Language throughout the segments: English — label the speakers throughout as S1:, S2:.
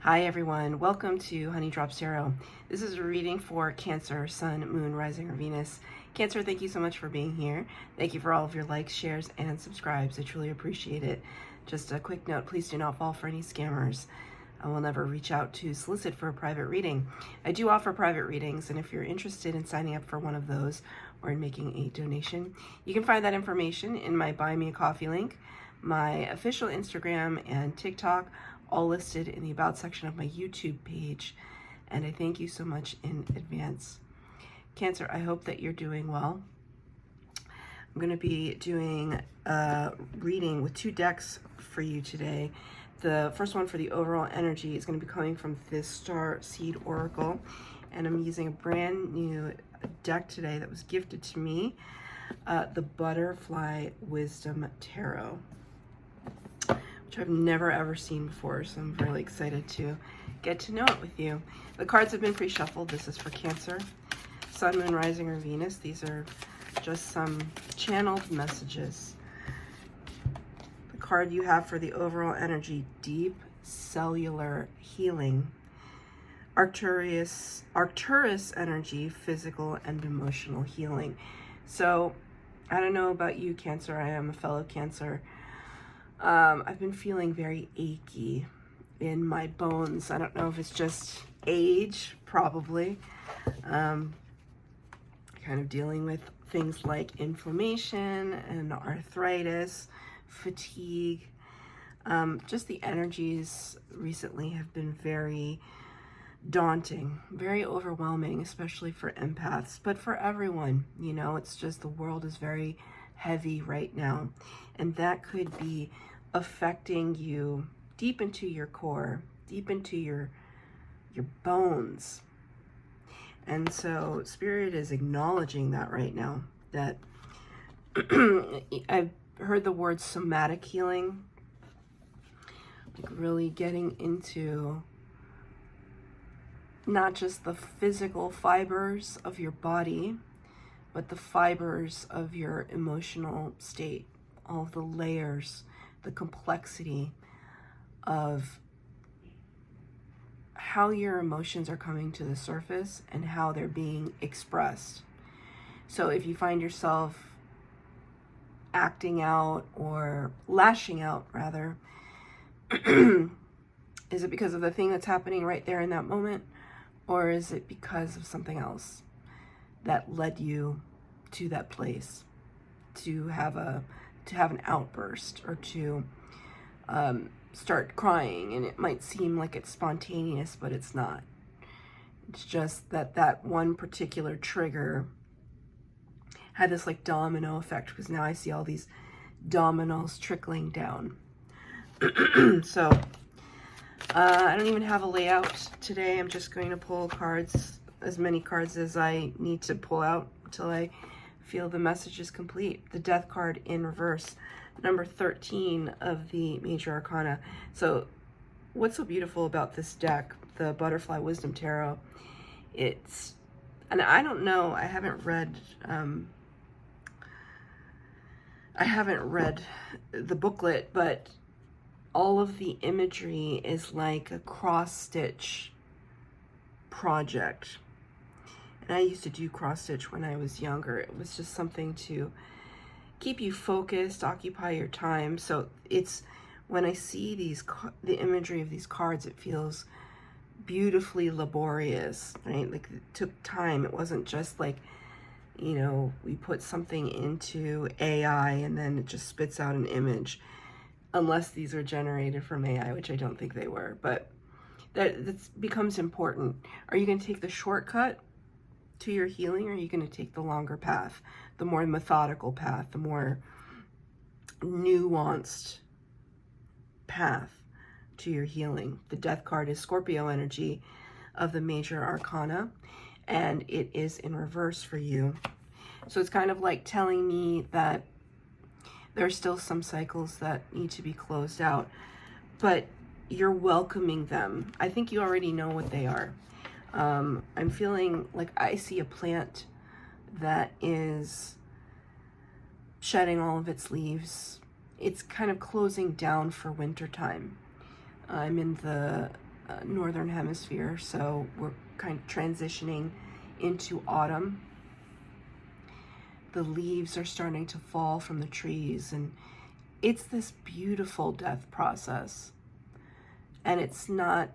S1: Hi everyone, welcome to Honey Drops Tarot. This is a reading for Cancer, Sun, Moon, Rising, or Venus. Cancer, thank you so much for being here. Thank you for all of your likes, shares, and subscribes. I truly appreciate it. Just a quick note, please do not fall for any scammers. I will never reach out to solicit for a private reading. I do offer private readings, and if you're interested in signing up for one of those or in making a donation, you can find that information in my Buy Me a Coffee link, my official Instagram and TikTok, all listed in the About section of my YouTube page, and I thank you so much in advance. Cancer, I hope that you're doing well. I'm going to be doing a reading with two decks for you today. The first one for the overall energy is going to be coming from this Star Seed Oracle, and I'm using a brand new deck today that was gifted to me, the Butterfly Wisdom Tarot, which I've never ever seen before, so I'm really excited to get to know it with you. The cards have been pre-shuffled. This is for Cancer, Sun, Moon, Rising, or Venus. These are just some channeled messages. The card you have for the overall energy, Deep Cellular Healing. Arcturus energy, physical and emotional healing. So, I don't know about you, Cancer. I am a fellow Cancer. I've been feeling very achy in my bones. I don't know if it's just age, probably. Kind of dealing with things like inflammation and arthritis, fatigue. Just the energies recently have been very daunting, very overwhelming, especially for empaths, but for everyone. You know, it's just the world is very heavy right now, and that could be affecting you deep into your core, deep into your bones. And so Spirit is acknowledging that right now, that I've heard the word somatic healing, like really getting into not just the physical fibers of your body, but the fibers of your emotional state, all of the layers, the complexity of how your emotions are coming to the surface and how they're being expressed. So if you find yourself acting out or lashing out, rather, is it because of the thing that's happening right there in that moment? Or is it because of something else that led you to that place, to have an outburst, or to start crying? And it might seem like it's spontaneous, but it's not. It's just that one particular trigger had this like domino effect, because now I see all these dominoes trickling down. So I don't even have a layout today. I'm just going to pull cards, as many cards as I need to pull out until I feel the message is complete. The Death card in reverse, number 13 of the Major Arcana. So what's so beautiful about this deck, the Butterfly Wisdom Tarot, and I don't know, I haven't read the booklet, but all of the imagery is like a cross-stitch project. And I used to do cross-stitch when I was younger. It was just something to keep you focused, occupy your time. So it's, when I see the imagery of these cards, it feels beautifully laborious, right? Like it took time. It wasn't just like, you know, we put something into AI and then it just spits out an image. Unless these are generated from AI, which I don't think they were, but that becomes important. Are you going to take the shortcut to your healing, or are you going to take the longer path, the more methodical path, the more nuanced path to your healing? The Death card is Scorpio energy of the Major Arcana, and it is in reverse for you. So it's kind of like telling me that there's still some cycles that need to be closed out, but you're welcoming them. I think you already know what they are. I'm feeling like I see a plant that is shedding all of its leaves. It's kind of closing down for winter time. I'm in the northern hemisphere, so we're kind of transitioning into autumn. The leaves are starting to fall from the trees, and it's this beautiful death process, and it's not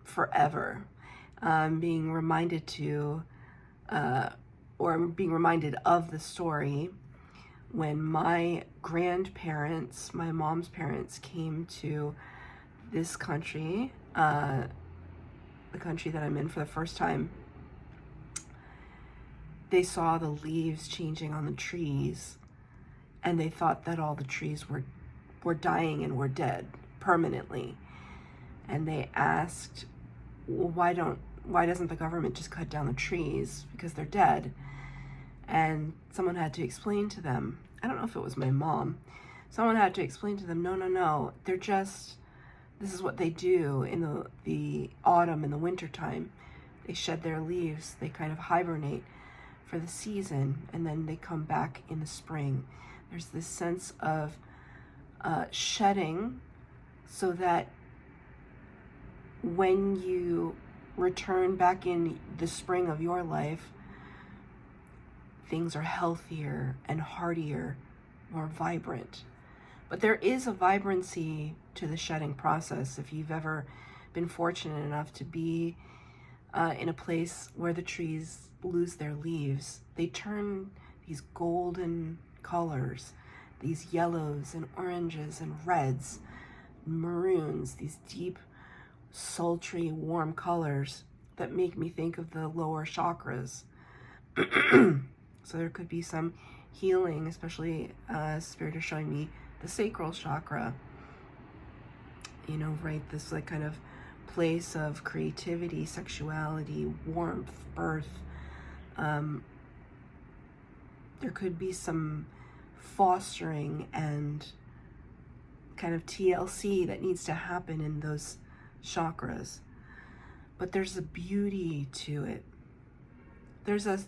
S1: forever. Being reminded being reminded of the story when my grandparents, my mom's parents, came to this country, the country that I'm in for the first time. They saw the leaves changing on the trees, and they thought that all the trees were dying and were dead permanently. And they asked, well, why doesn't the government just cut down the trees because they're dead? And someone had to explain to them, I don't know if it was my mom, someone had to explain to them, no, this is what they do in the autumn and the winter time. They shed their leaves, they kind of hibernate for the season, and then they come back in the spring. There's this sense of shedding, so that when you return back in the spring of your life, things are healthier and heartier, more vibrant. But there is a vibrancy to the shedding process. If you've ever been fortunate enough to be in a place where the trees lose their leaves, they turn these golden colors, these yellows and oranges and reds, maroons, these deep, sultry, warm colors that make me think of the lower chakras. So there could be some healing, especially Spirit is showing me the sacral chakra, right? This like kind of place of creativity, sexuality, warmth, birth. There could be some fostering and kind of TLC that needs to happen in those chakras. But there's a beauty to it. There's a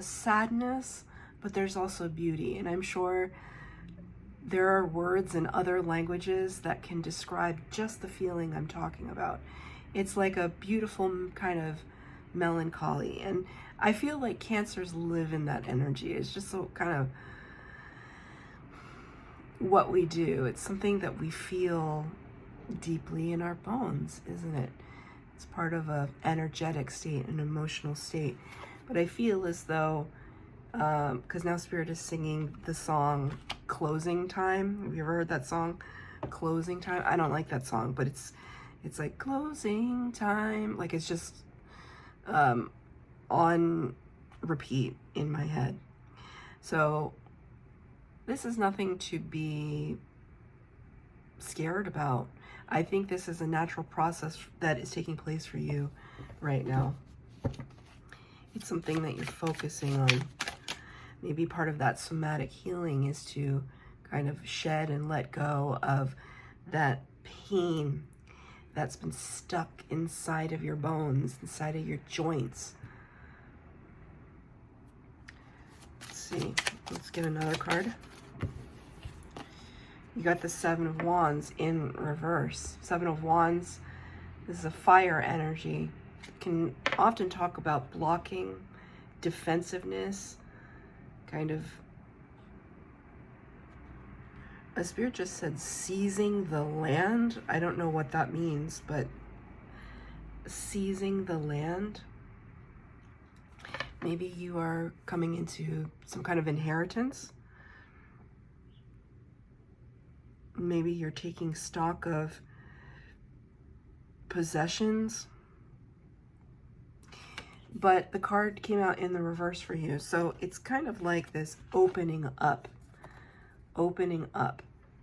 S1: sadness, but there's also beauty. And I'm sure there are words in other languages that can describe just the feeling I'm talking about. It's like a beautiful kind of melancholy. And I feel like Cancers live in that energy. It's just so kind of what we do. It's something that we feel deeply in our bones, isn't it? It's part of an energetic state, an emotional state. But I feel as though, because now Spirit is singing the song Closing Time. Have you ever heard that song? Closing Time? I don't like that song, but it's like closing time. Like it's just on repeat in my head. So this is nothing to be scared about. I think this is a natural process that is taking place for you right now. It's something that you're focusing on. Maybe part of that somatic healing is to kind of shed and let go of that pain that's been stuck inside of your bones, inside of your joints. Let's see. Let's get another card. You got the Seven of Wands in reverse. Seven of Wands, this is a fire energy. Can often talk about blocking, defensiveness, kind of, a Spirit just said seizing the land. I don't know what that means, but seizing the land. Maybe you are coming into some kind of inheritance. Maybe you're taking stock of possessions. But the card came out in the reverse for you. So it's kind of like this opening up,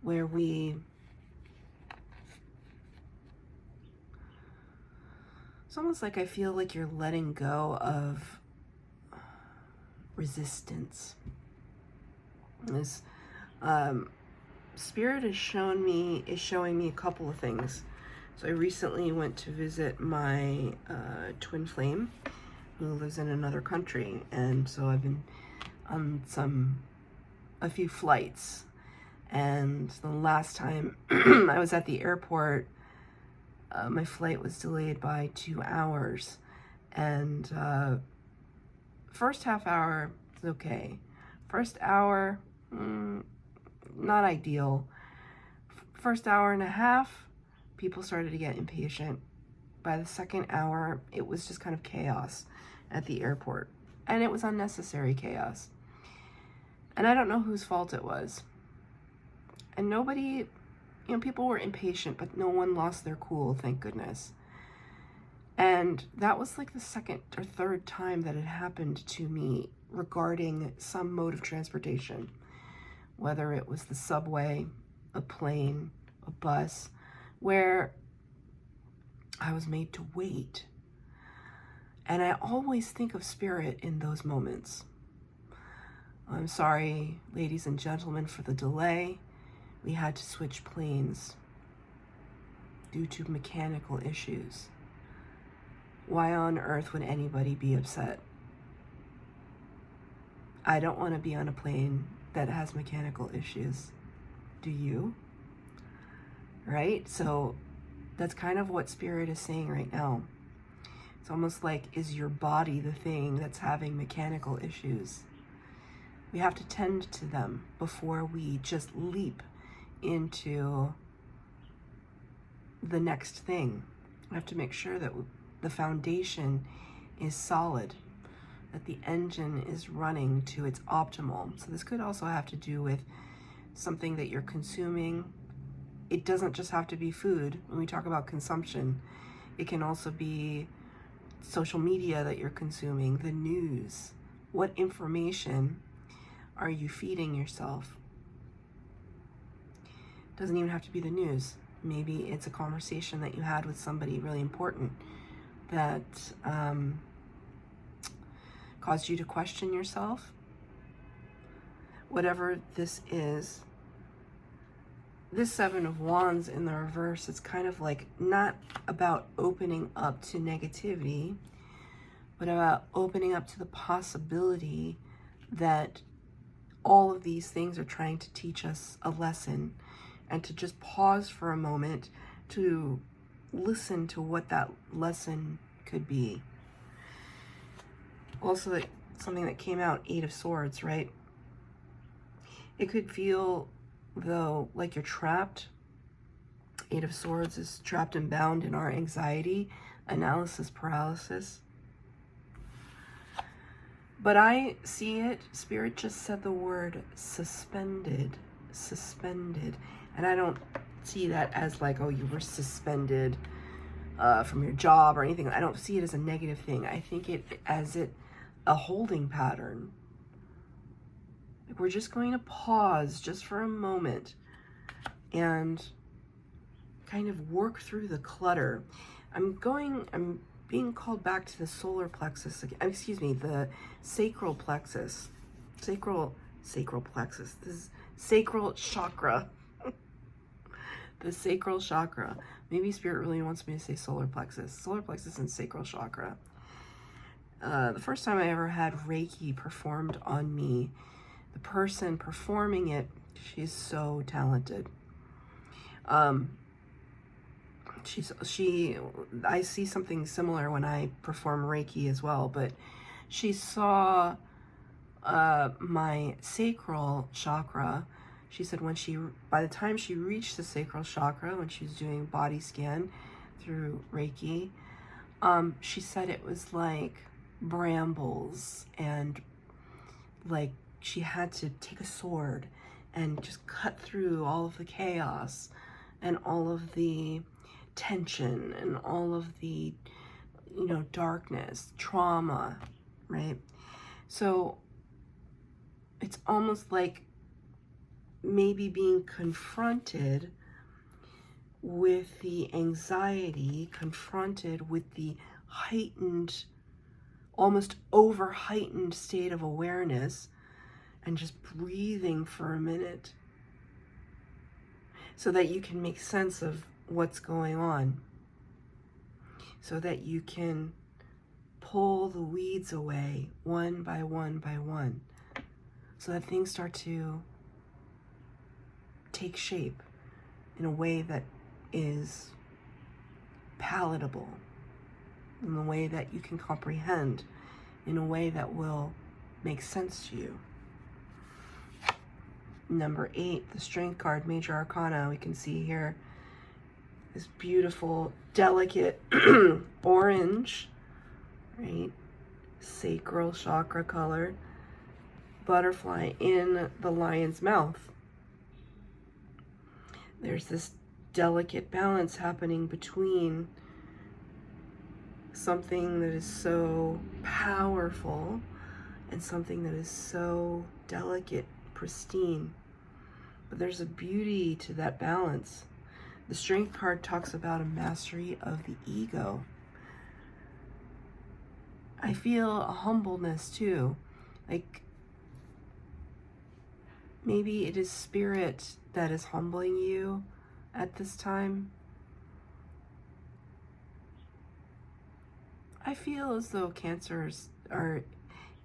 S1: where it's almost like I feel like you're letting go of resistance. This Spirit is showing me a couple of things. So I recently went to visit my twin flame, who lives in another country, and so I've been on a few flights. And the last time I was at the airport, My flight was delayed by 2 hours, and first half hour is okay. First hour, not ideal. First hour and a half, people started to get impatient. By the second hour, it was just kind of chaos at the airport, and it was unnecessary chaos. And I don't know whose fault it was. And nobody, people were impatient, but no one lost their cool, thank goodness. And that was like the second or third time that it happened to me regarding some mode of transportation, whether it was the subway, a plane, a bus, where I was made to wait. And I always think of Spirit in those moments. I'm sorry, ladies and gentlemen, for the delay. We had to switch planes due to mechanical issues. Why on earth would anybody be upset? I don't want to be on a plane that has mechanical issues. Do you? Right? So that's kind of what Spirit is saying right now. It's almost like, is your body the thing that's having mechanical issues? We have to tend to them before we just leap into the next thing. We have to make sure that the foundation is solid, that the engine is running to its optimal. So this could also have to do with something that you're consuming. It doesn't just have to be food. When we talk about consumption, it can also be social media that you're consuming, the news. What information are you feeding yourself? Doesn't even have to be the news. Maybe it's a conversation that you had with somebody really important that caused you to question yourself. Whatever this is, this Seven of Wands in the reverse, it's kind of like not about opening up to negativity, but about opening up to the possibility that all of these things are trying to teach us a lesson, and to just pause for a moment to listen to what that lesson could be. Also, something that came out, Eight of Swords, right? It could feel, though, like you're trapped. Eight of Swords is trapped and bound in our anxiety, analysis paralysis. But I see it, Spirit just said the word suspended, suspended. And I don't see that as like, oh, you were suspended from your job or anything. I don't see it as a negative thing. I think it as a holding pattern. Like, we're just going to pause just for a moment and kind of work through the clutter. I'm being called back to the solar plexus, excuse me, the sacral plexus. Sacral plexus. This is sacral chakra. The sacral chakra. Maybe Spirit really wants me to say solar plexus. Solar plexus and sacral chakra. The first time I ever had Reiki performed on me, the person performing it, she's so talented. I see something similar when I perform Reiki as well, but she saw my sacral chakra. She said by the time she reached the sacral chakra, when she was doing body scan through Reiki, she said it was like brambles, and like she had to take a sword and just cut through all of the chaos and all of the tension and all of the, darkness, trauma, right? So it's almost like maybe being confronted with the anxiety, confronted with the heightened, almost over heightened state of awareness, and just breathing for a minute so that you can make sense of what's going on, so that you can pull the weeds away one by one by one, so that things start to take shape in a way that is palatable, in a way that you can comprehend, in a way that will make sense to you. Number 8, the Strength card, Major Arcana. We can see here this beautiful, delicate orange, right? Sacral chakra color butterfly in the lion's mouth. There's this delicate balance happening between something that is so powerful and something that is so delicate, pristine. But there's a beauty to that balance. The Strength card talks about a mastery of the ego. I feel a humbleness too. Like maybe it is spirit that is humbling you at this time. I feel as though Cancers are,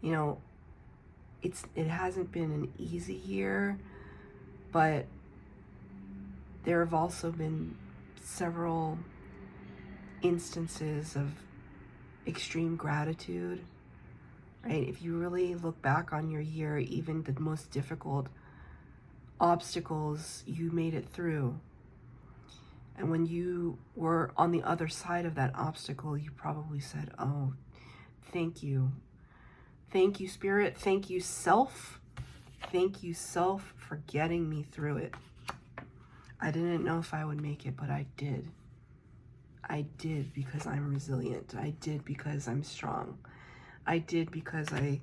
S1: it hasn't been an easy year, but there have also been several instances of extreme gratitude, right? If you really look back on your year, even the most difficult obstacles, you made it through. And when you were on the other side of that obstacle, you probably said, oh, thank you. Thank you, Spirit. Thank you, Self. Thank you, Self, for getting me through it. I didn't know if I would make it, but I did. I did because I'm resilient. I did because I'm strong. I did because I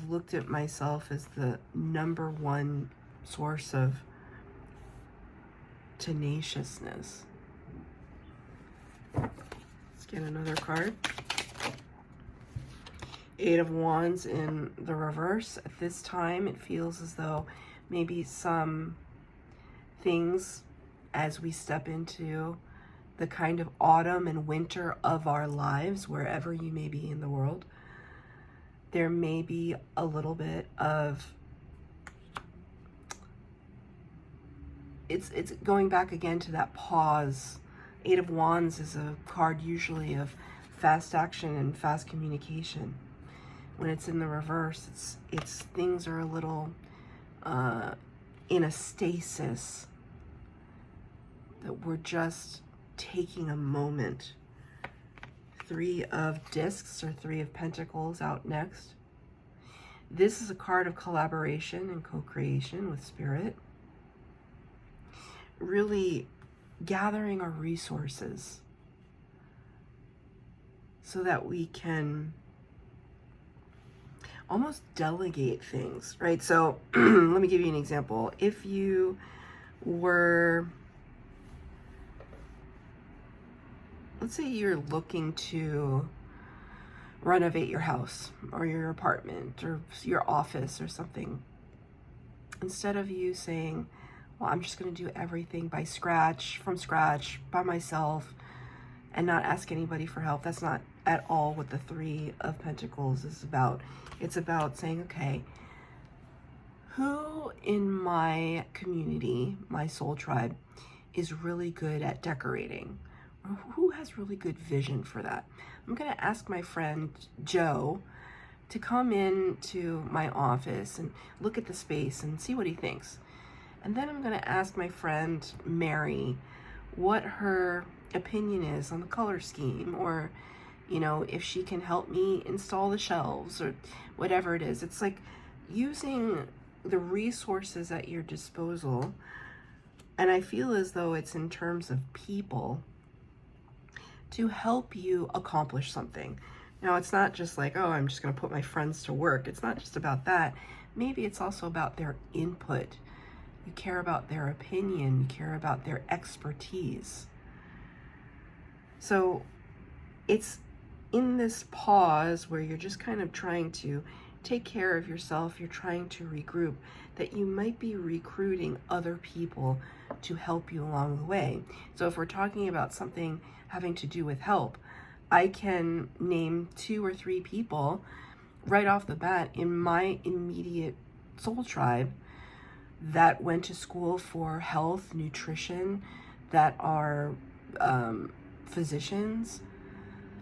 S1: looked at myself as the number one source of tenaciousness. Let's get another card. 8 of Wands in the reverse. At this time, it feels as though maybe some things, as we step into the kind of autumn and winter of our lives, wherever you may be in the world, there may be a little bit of, it's going back again to that pause. 8 of Wands is a card usually of fast action and fast communication. When it's in the reverse, it's things are a little in a stasis, that we're just taking a moment. 3 of Discs or 3 of Pentacles out next. This is a card of collaboration and co-creation with Spirit. Really gathering our resources so that we can almost delegate things, right? So let me give you an example. If you were, let's say you're looking to renovate your house or your apartment or your office or something, instead of you saying, well, I'm just going to do everything from scratch, by myself, and not ask anybody for help. That's not at all what the 3 of Pentacles is about. It's about saying, okay, who in my community, my soul tribe, is really good at decorating? Or who has really good vision for that? I'm going to ask my friend Joe to come into my office and look at the space and see what he thinks. And then I'm going to ask my friend Mary what her opinion is on the color scheme, or if she can help me install the shelves or whatever it is. It's like using the resources at your disposal. And I feel as though it's in terms of people to help you accomplish something. Now, it's not just like, oh, I'm just going to put my friends to work. It's not just about that. Maybe it's also about their input. You care about their opinion. You care about their expertise. So it's in this pause where you're just kind of trying to take care of yourself, you're trying to regroup, that you might be recruiting other people to help you along the way. So if we're talking about something having to do with help, I can name 2 or 3 people right off the bat in my immediate soul tribe that went to school for health, nutrition, that are physicians.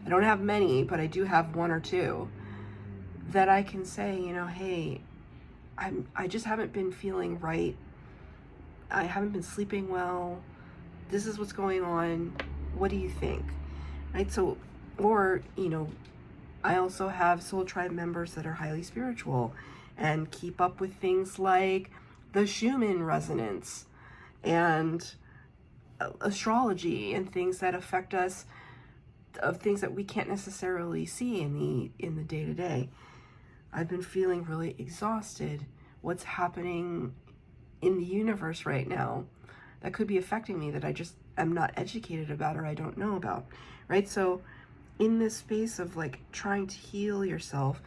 S1: I don't have many, but I do have one or two that I can say, you know, hey, I just haven't been feeling right. I haven't been sleeping well. This is what's going on. What do you think? Right? So, or, you know, I also have Soul Tribe members that are highly spiritual and keep up with things like the Schumann resonance and astrology and things that affect us, of things that we can't necessarily see in the day-to-day. I've been feeling really exhausted. What's happening in the universe right now that could be affecting me that I just am not educated about or I don't know about, right? So in this space of like trying to heal yourself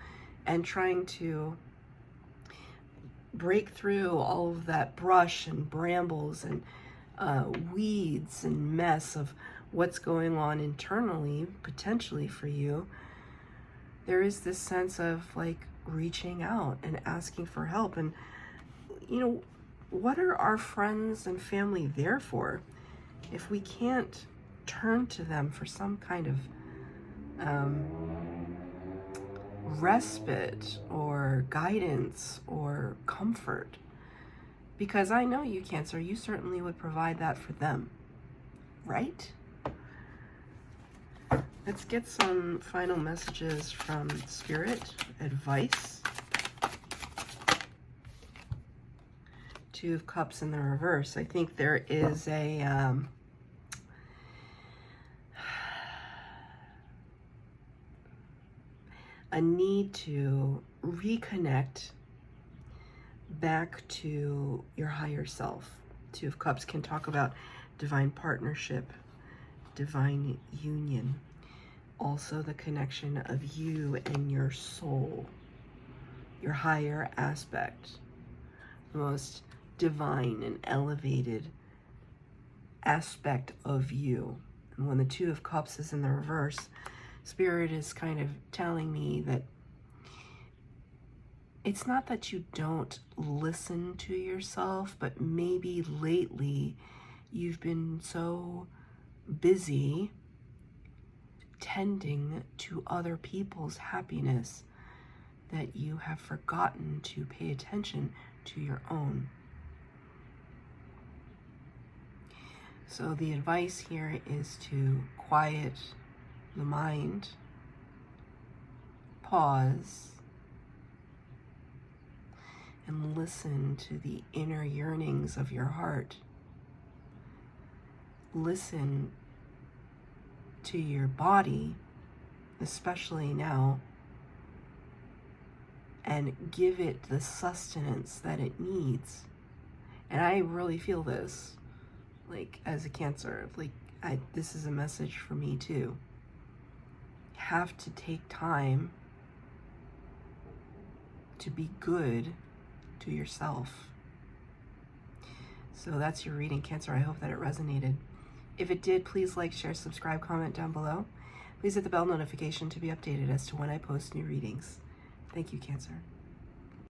S1: and trying to break through all of that brush and brambles and weeds and mess of what's going on internally, potentially for you, there is this sense of like reaching out and asking for help. And, you know, what are our friends and family there for if we can't turn to them for some kind of respite or guidance or comfort? Because I know you, Cancer, you certainly would provide that for them, right? Let's get some final messages from Spirit, advice. Two of Cups in the reverse. I think there is a need to reconnect back to your higher self. Two of Cups can talk about divine partnership, divine union. Also the connection of you and your soul, your higher aspect, the most divine and elevated aspect of you. And when the Two of Cups is in the reverse, Spirit is kind of telling me that it's not that you don't listen to yourself, but maybe lately you've been so busy tending to other people's happiness that you have forgotten to pay attention to your own. So the advice here is to quiet the mind, pause, and listen to the inner yearnings of your heart. Listen to your body, especially now, and give it the sustenance that it needs. And I really feel this, like, as a Cancer, like, this is a message for me too. Have to take time to be good to yourself. So that's your reading, Cancer. I hope that it resonated. If it did, please like, share, subscribe, comment down below. Please hit the bell notification to be updated as to when I post new readings. Thank you, Cancer.